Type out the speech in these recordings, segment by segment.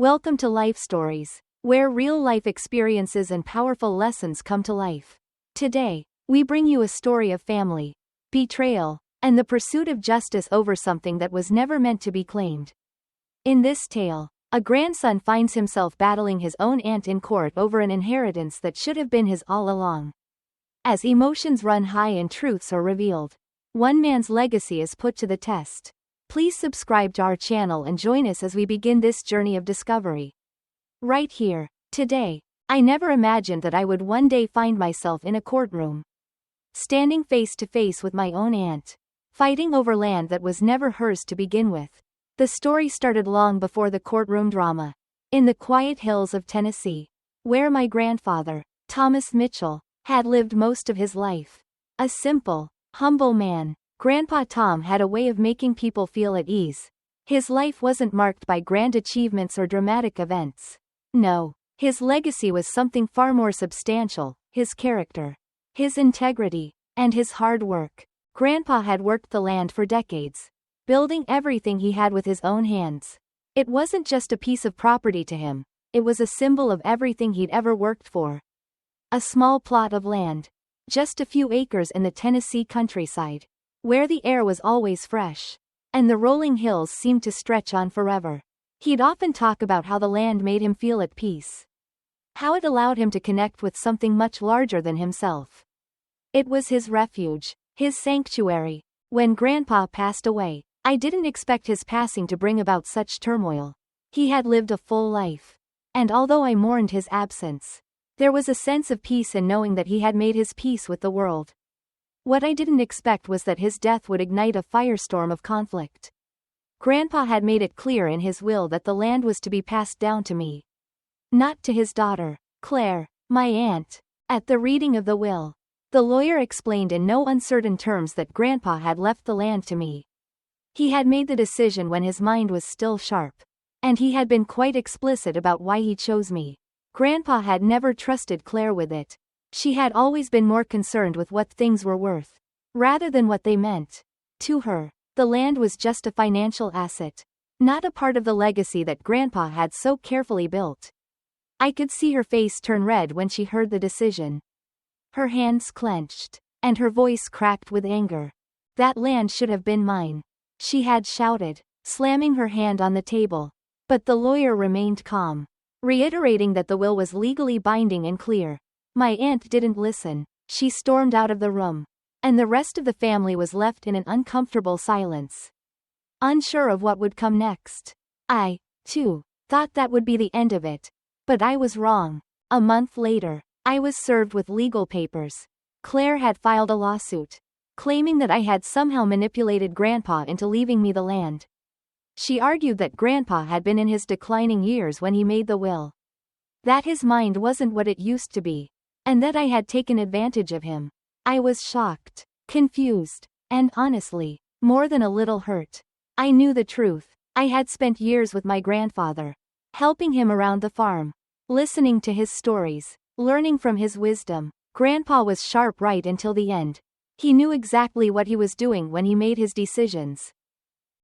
Welcome to Life Stories, where real-life experiences and powerful lessons come to life. Today, we bring you a story of family, betrayal, and the pursuit of justice over something that was never meant to be claimed. In this tale, a grandson finds himself battling his own aunt in court over an inheritance that should have been his all along. As emotions run high and truths are revealed, one man's legacy is put to the test. Please subscribe to our channel and join us as we begin this journey of discovery. Right here, today, I never imagined that I would one day find myself in a courtroom, standing face to face with my own aunt, fighting over land that was never hers to begin with. The story started long before the courtroom drama, in the quiet hills of Tennessee, where my grandfather, Thomas Mitchell, had lived most of his life. A simple, humble man, Grandpa Tom had a way of making people feel at ease. His life wasn't marked by grand achievements or dramatic events. No, his legacy was something far more substantial: his character, his integrity, and his hard work. Grandpa had worked the land for decades, building everything he had with his own hands. It wasn't just a piece of property to him, it was a symbol of everything he'd ever worked for. A small plot of land, just a few acres in the Tennessee countryside, where the air was always fresh, and the rolling hills seemed to stretch on forever. He'd often talk about how the land made him feel at peace, how it allowed him to connect with something much larger than himself. It was his refuge, his sanctuary. When Grandpa passed away, I didn't expect his passing to bring about such turmoil. He had lived a full life, and although I mourned his absence, there was a sense of peace in knowing that he had made his peace with the world. What I didn't expect was that his death would ignite a firestorm of conflict. Grandpa had made it clear in his will that the land was to be passed down to me, not to his daughter, Claire, my aunt. At the reading of the will, the lawyer explained in no uncertain terms that Grandpa had left the land to me. He had made the decision when his mind was still sharp, and he had been quite explicit about why he chose me. Grandpa had never trusted Claire with it. She had always been more concerned with what things were worth, rather than what they meant. To her, the land was just a financial asset, not a part of the legacy that Grandpa had so carefully built. I could see her face turn red when she heard the decision. Her hands clenched, and her voice cracked with anger. That land should have been mine, she had shouted, slamming her hand on the table. But the lawyer remained calm, reiterating that the will was legally binding and clear. My aunt didn't listen. She stormed out of the room, and the rest of the family was left in an uncomfortable silence, unsure of what would come next. I, too, thought that would be the end of it, but I was wrong. A month later, I was served with legal papers. Claire had filed a lawsuit, claiming that I had somehow manipulated Grandpa into leaving me the land. She argued that Grandpa had been in his declining years when he made the will, that his mind wasn't what it used to be, and that I had taken advantage of him. I was shocked, confused, and honestly, more than a little hurt. I knew the truth. I had spent years with my grandfather, helping him around the farm, listening to his stories, learning from his wisdom. Grandpa was sharp right until the end. He knew exactly what he was doing when he made his decisions.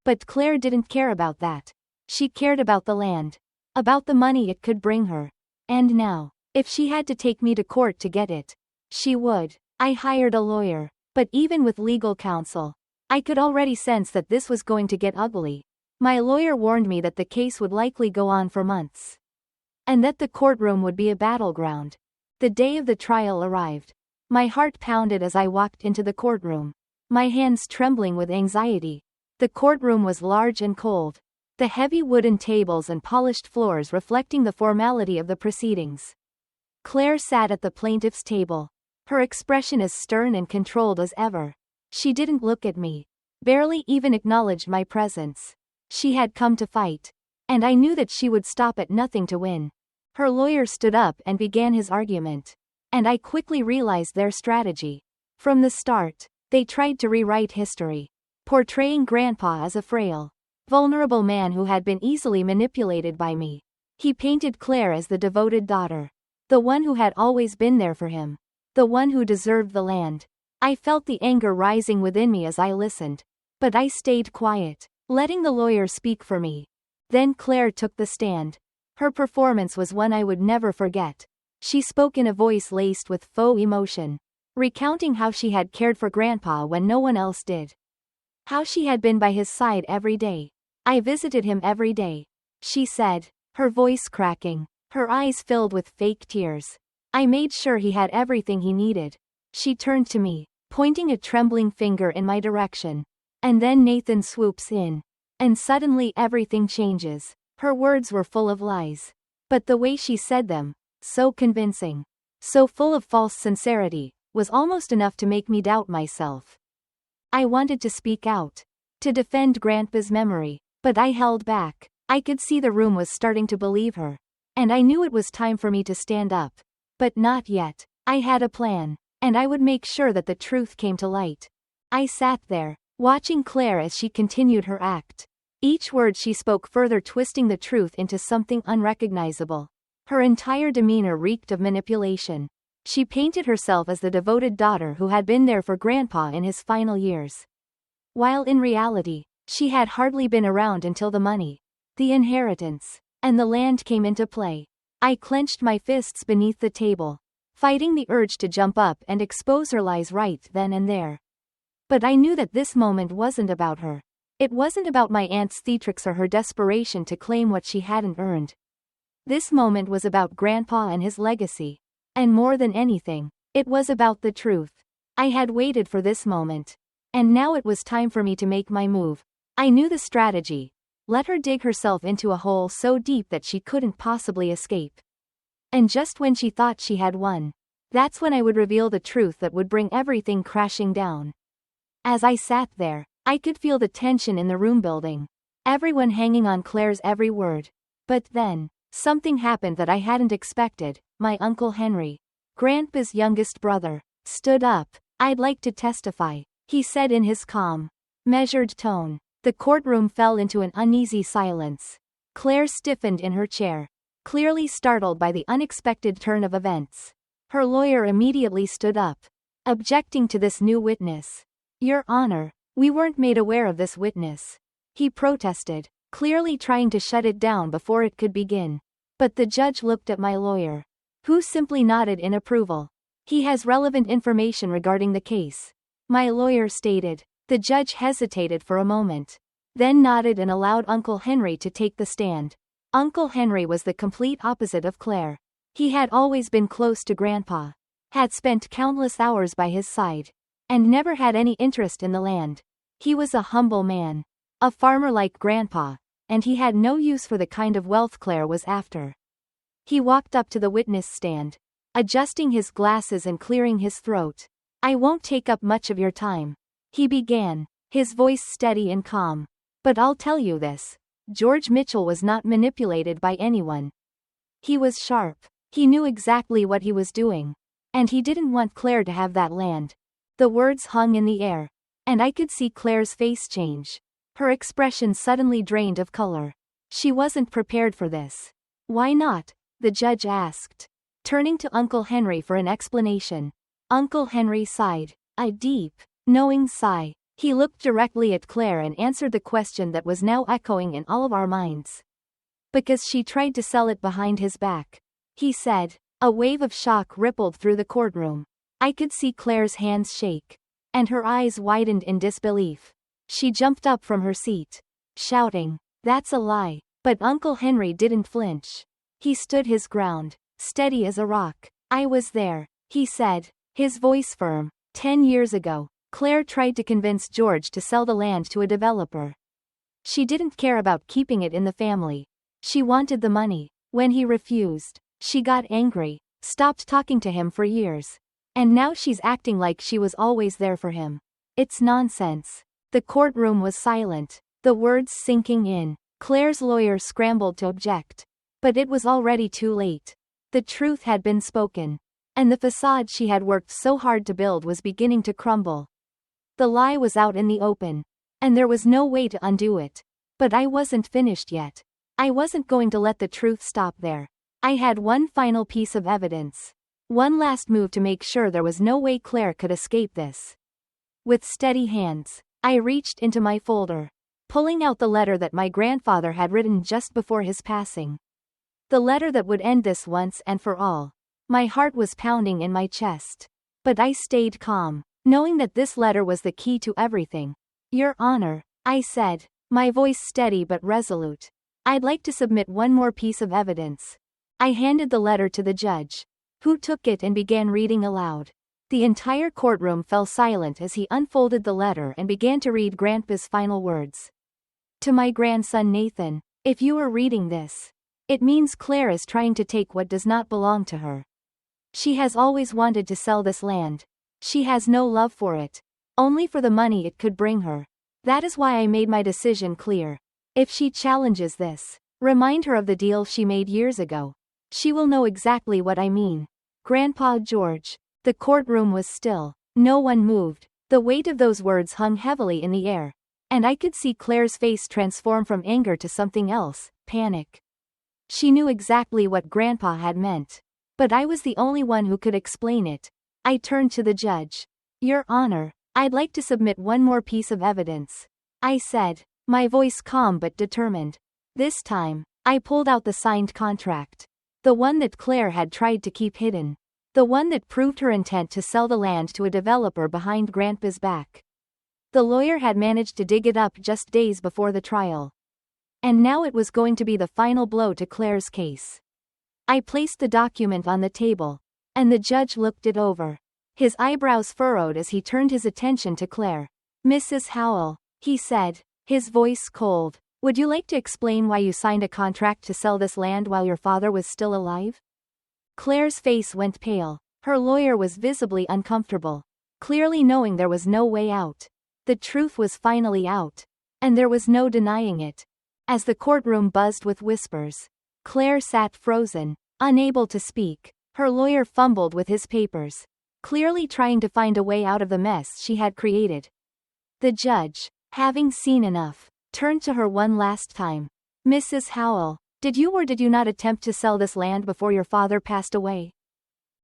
But Claire didn't care about that. She cared about the land, about the money it could bring her. And now, if she had to take me to court to get it, she would. I hired a lawyer, but even with legal counsel, I could already sense that this was going to get ugly. My lawyer warned me that the case would likely go on for months, and that the courtroom would be a battleground. The day of the trial arrived. My heart pounded as I walked into the courtroom, my hands trembling with anxiety. The courtroom was large and cold, the heavy wooden tables and polished floors reflecting the formality of the proceedings. Claire sat at the plaintiff's table, her expression as stern and controlled as ever. She didn't look at me, barely even acknowledged my presence. She had come to fight, and I knew that she would stop at nothing to win. Her lawyer stood up and began his argument, and I quickly realized their strategy. From the start, they tried to rewrite history, portraying Grandpa as a frail, vulnerable man who had been easily manipulated by me. He painted Claire as the devoted daughter, the one who had always been there for him, the one who deserved the land. I felt the anger rising within me as I listened, but I stayed quiet, letting the lawyer speak for me. Then Claire took the stand, Her performance was one I would never forget. She spoke in a voice laced with faux emotion, recounting how she had cared for Grandpa when no one else did. How she had been by his side every day. I visited him every day, she said, her voice cracking, her eyes filled with fake tears. I made sure he had everything he needed. She turned to me, pointing a trembling finger in my direction. And then Nathan swoops in. And suddenly everything changes. Her words were full of lies. But the way she said them, so convincing, so full of false sincerity, was almost enough to make me doubt myself. I wanted to speak out, to defend Grandpa's memory, but I held back. I could see the room was starting to believe her. And I knew it was time for me to stand up. But not yet. I had a plan, and I would make sure that the truth came to light. I sat there, watching Claire as she continued her act. Each word she spoke further twisting the truth into something unrecognizable. Her entire demeanor reeked of manipulation. She painted herself as the devoted daughter who had been there for Grandpa in his final years. While in reality, she had hardly been around until the money, the inheritance, and the land came into play. I clenched my fists beneath the table, fighting the urge to jump up and expose her lies right then and there. But I knew that this moment wasn't about her. It wasn't about my aunt's theatrics or her desperation to claim what she hadn't earned. This moment was about Grandpa and his legacy. And more than anything, it was about the truth. I had waited for this moment. And now it was time for me to make my move. I knew the strategy. Let her dig herself into a hole so deep that she couldn't possibly escape. And just when she thought she had won, that's when I would reveal the truth that would bring everything crashing down. As I sat there, I could feel the tension in the room building. Everyone hanging on Claire's every word. But then, something happened that I hadn't expected. My Uncle Henry, Grandpa's youngest brother, stood up. I'd like to testify, he said in his calm, measured tone. The courtroom fell into an uneasy silence. Claire stiffened in her chair, clearly startled by the unexpected turn of events. Her lawyer immediately stood up, objecting to this new witness. Your Honor, we weren't made aware of this witness, he protested, clearly trying to shut it down before it could begin. But the judge looked at my lawyer, who simply nodded in approval. He has relevant information regarding the case, my lawyer stated. The judge hesitated for a moment, then nodded and allowed Uncle Henry to take the stand. Uncle Henry was the complete opposite of Claire. He had always been close to Grandpa, had spent countless hours by his side, and never had any interest in the land. He was a humble man, a farmer like Grandpa, and he had no use for the kind of wealth Claire was after. He walked up to the witness stand, adjusting his glasses and clearing his throat. I won't take up much of your time, he began, his voice steady and calm. But I'll tell you this, George Mitchell was not manipulated by anyone. He was sharp. He knew exactly what he was doing. And he didn't want Claire to have that land. The words hung in the air, and I could see Claire's face change. Her expression suddenly drained of color. She wasn't prepared for this. Why not? The judge asked, turning to Uncle Henry for an explanation. Uncle Henry sighed, a deep, knowing sigh. He looked directly at Claire and answered the question that was now echoing in all of our minds. Because she tried to sell it behind his back, he said. A wave of shock rippled through the courtroom. I could see Claire's hands shake, and her eyes widened in disbelief. She jumped up from her seat, shouting, "That's a lie." But Uncle Henry didn't flinch. He stood his ground, steady as a rock. I was there, he said, his voice firm. 10 years ago, Claire tried to convince George to sell the land to a developer. She didn't care about keeping it in the family. She wanted the money. When he refused, she got angry, stopped talking to him for years. And now she's acting like she was always there for him. It's nonsense. The courtroom was silent, the words sinking in. Claire's lawyer scrambled to object. But it was already too late. The truth had been spoken. And the facade she had worked so hard to build was beginning to crumble. The lie was out in the open. And there was no way to undo it. But I wasn't finished yet. I wasn't going to let the truth stop there. I had one final piece of evidence. One last move to make sure there was no way Claire could escape this. With steady hands, I reached into my folder, pulling out the letter that my grandfather had written just before his passing. The letter that would end this once and for all. My heart was pounding in my chest. But I stayed calm, knowing that this letter was the key to everything. Your Honor, I said, my voice steady but resolute. I'd like to submit one more piece of evidence. I handed the letter to the judge, who took it and began reading aloud. The entire courtroom fell silent as he unfolded the letter and began to read Grandpa's final words. To my grandson Nathan, if you are reading this, it means Claire is trying to take what does not belong to her. She has always wanted to sell this land. She has no love for it, only for the money it could bring her. That is why I made my decision clear. If she challenges this, remind her of the deal she made years ago. She will know exactly what I mean. Grandpa George. The courtroom was still. No one moved. The weight of those words hung heavily in the air. And I could see Claire's face transform from anger to something else, panic. She knew exactly what Grandpa had meant. But I was the only one who could explain it. I turned to the judge. Your Honor, I'd like to submit one more piece of evidence. I said, my voice calm but determined. This time, I pulled out the signed contract. The one that Claire had tried to keep hidden. The one that proved her intent to sell the land to a developer behind Grandpa's back. The lawyer had managed to dig it up just days before the trial. And now it was going to be the final blow to Claire's case. I placed the document on the table, and the judge looked it over. His eyebrows furrowed as he turned his attention to Claire. Mrs. Howell, he said, his voice cold, would you like to explain why you signed a contract to sell this land while your father was still alive? Claire's face went pale. Her lawyer was visibly uncomfortable, clearly knowing there was no way out. The truth was finally out, and there was no denying it. As the courtroom buzzed with whispers, Claire sat frozen, unable to speak. Her lawyer fumbled with his papers, clearly trying to find a way out of the mess she had created. The judge, having seen enough, turned to her one last time. Mrs. Howell, did you or did you not attempt to sell this land before your father passed away?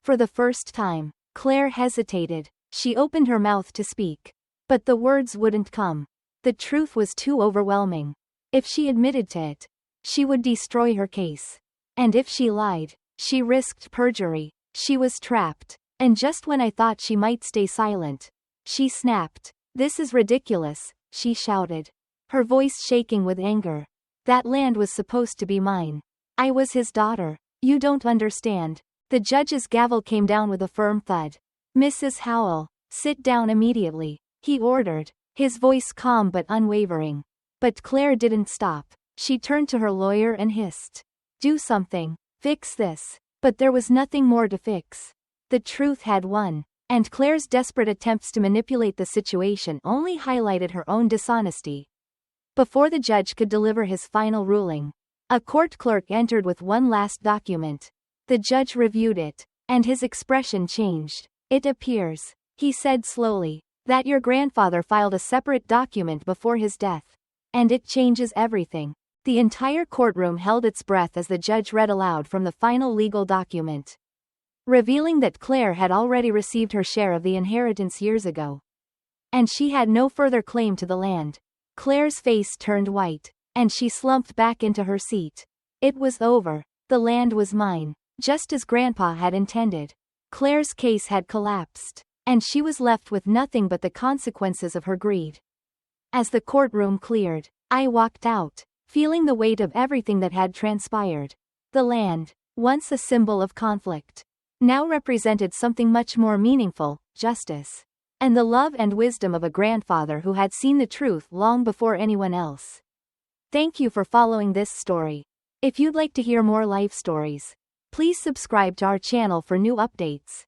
For the first time, Claire hesitated. She opened her mouth to speak, but the words wouldn't come. The truth was too overwhelming. If she admitted to it, she would destroy her case. And if she lied, she risked perjury. She was trapped. And just when I thought she might stay silent, she snapped. This is ridiculous, she shouted, her voice shaking with anger. That land was supposed to be mine. I was his daughter. You don't understand. The judge's gavel came down with a firm thud. Mrs. Howell, sit down immediately, he ordered, his voice calm but unwavering. But Claire didn't stop. She turned to her lawyer and hissed. Do something. Fix this. But there was nothing more to fix. The truth had won, and Claire's desperate attempts to manipulate the situation only highlighted her own dishonesty. Before the judge could deliver his final ruling, a court clerk entered with one last document. The judge reviewed it, and his expression changed. It appears, he said slowly, that your grandfather filed a separate document before his death. And it changes everything. The entire courtroom held its breath as the judge read aloud from the final legal document, revealing that Claire had already received her share of the inheritance years ago. And she had no further claim to the land. Claire's face turned white, and she slumped back into her seat. It was over. The land was mine, just as Grandpa had intended. Claire's case had collapsed, and she was left with nothing but the consequences of her greed. As the courtroom cleared, I walked out, feeling the weight of everything that had transpired. The land, once a symbol of conflict, now represented something much more meaningful, justice. And the love and wisdom of a grandfather who had seen the truth long before anyone else. Thank you for following this story. If you'd like to hear more life stories, please subscribe to our channel for new updates.